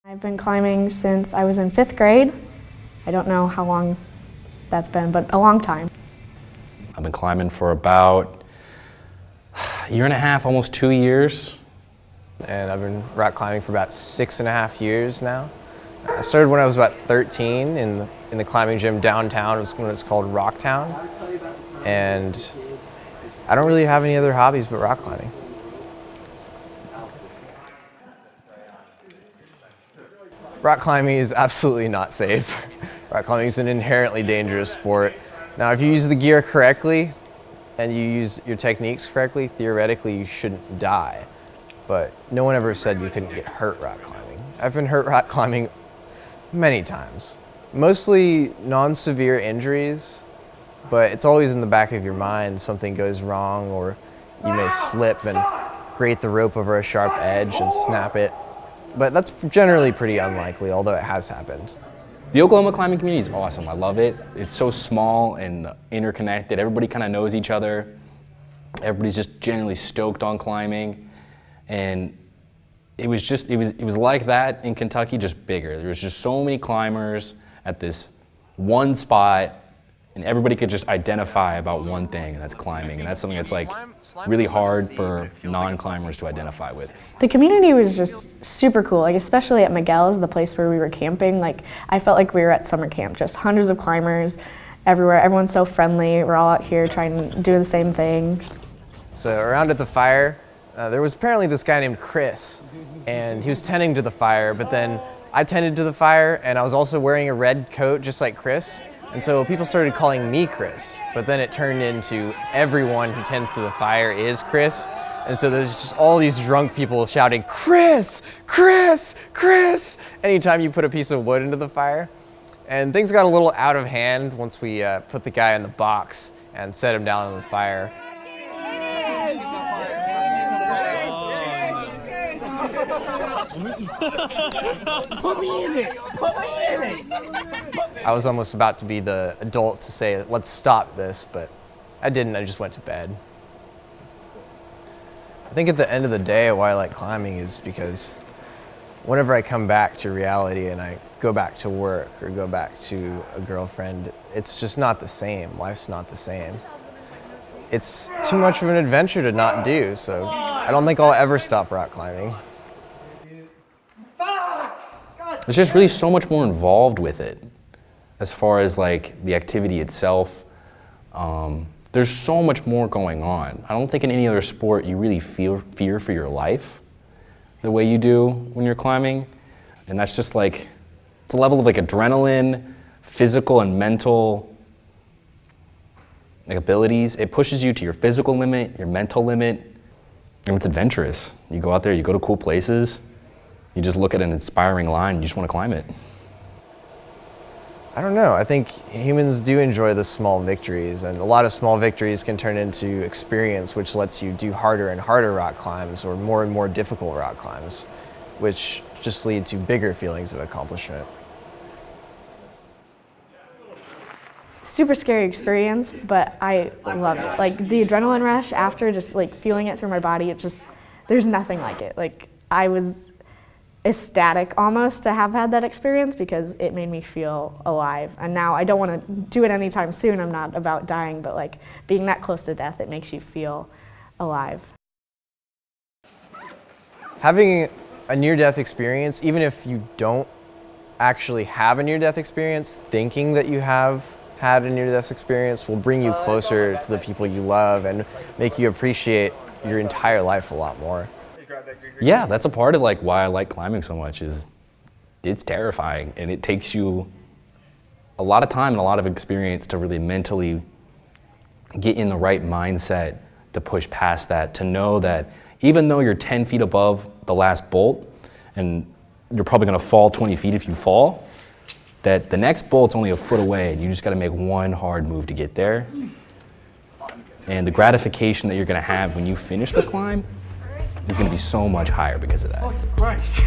I've been climbing since I was in 5th grade. I don't know how long that's been, but a long time. I've been climbing for about a year and a half, almost 2 years. And I've been rock climbing for about 6.5 years now. I started when I was about 13 in the climbing gym downtown. It was when it's called Rocktown. And I don't really have any other hobbies but rock climbing. Rock climbing is absolutely not safe. Rock climbing is an inherently dangerous sport. Now, if you use the gear correctly and you use your techniques correctly, theoretically you shouldn't die. But no one ever said you couldn't get hurt rock climbing. I've been hurt rock climbing many times. Mostly non-severe injuries, but it's always in the back of your mind. Something goes wrong, or you may slip and grate the rope over a sharp edge and snap it. But that's generally pretty unlikely, although it has happened. The Oklahoma climbing community is awesome. I love it. It's so small and interconnected. Everybody kind of knows each other. Everybody's just generally stoked on climbing. And it was like that in Kentucky, just bigger. There was just so many climbers at this one spot, and everybody could just identify about one thing, and that's climbing. And that's something that's like really hard for non-climbers to identify with. The community was just super cool, like especially at Miguel's, the place where we were camping. Like I felt like we were at summer camp, just hundreds of climbers everywhere. Everyone's so friendly. We're all out here trying to do the same thing. So around at the fire, there was apparently this guy named Chris, and he was tending to the fire, but then I tended to the fire, and I was also wearing a red coat just like Chris. And so people started calling me Chris, but then it turned into everyone who tends to the fire is Chris. And so there's just all these drunk people shouting, "Chris, Chris, Chris," anytime you put a piece of wood into the fire. And things got a little out of hand once we put the guy in the box and set him down on the fire. Put me in it! Put me in it! I was almost about to be the adult to say, let's stop this, but I didn't. I just went to bed. I think at the end of the day, why I like climbing is because whenever I come back to reality and I go back to work or go back to a girlfriend, it's just not the same. Life's not the same. It's too much of an adventure to not do, so I don't think I'll ever stop rock climbing. There's just really so much more involved with it as far as like the activity itself. There's so much more going on. I don't think in any other sport you really feel fear for your life the way you do when you're climbing. And that's just like, it's a level of like adrenaline, physical and mental like abilities. It pushes you to your physical limit, your mental limit, and it's adventurous. You go out there, you go to cool places, you just look at an inspiring line and you just want to climb it. I don't know. I think humans do enjoy the small victories, and a lot of small victories can turn into experience, which lets you do harder and harder rock climbs or more and more difficult rock climbs, which just lead to bigger feelings of accomplishment. Super scary experience, but I loved it. Like the adrenaline rush after, just like feeling it through my body, there's nothing like it. Like I was ecstatic almost to have had that experience because it made me feel alive. And now I don't want to do it anytime soon. I'm not about dying, but like being that close to death, it makes you feel alive. Having a near-death experience, even if you don't actually have a near-death experience, thinking that you have had a near-death experience will bring you closer to the people you love and make you appreciate your entire life a lot more. Yeah, that's a part of like why I like climbing so much is it's terrifying, and it takes you a lot of time and a lot of experience to really mentally get in the right mindset to push past that, to know that even though you're 10 feet above the last bolt and you're probably going to fall 20 feet if you fall, that the next bolt's only a foot away and you just got to make one hard move to get there. And the gratification that you're going to have when you finish the climb is going to be so much higher because of that. Oh, Christ.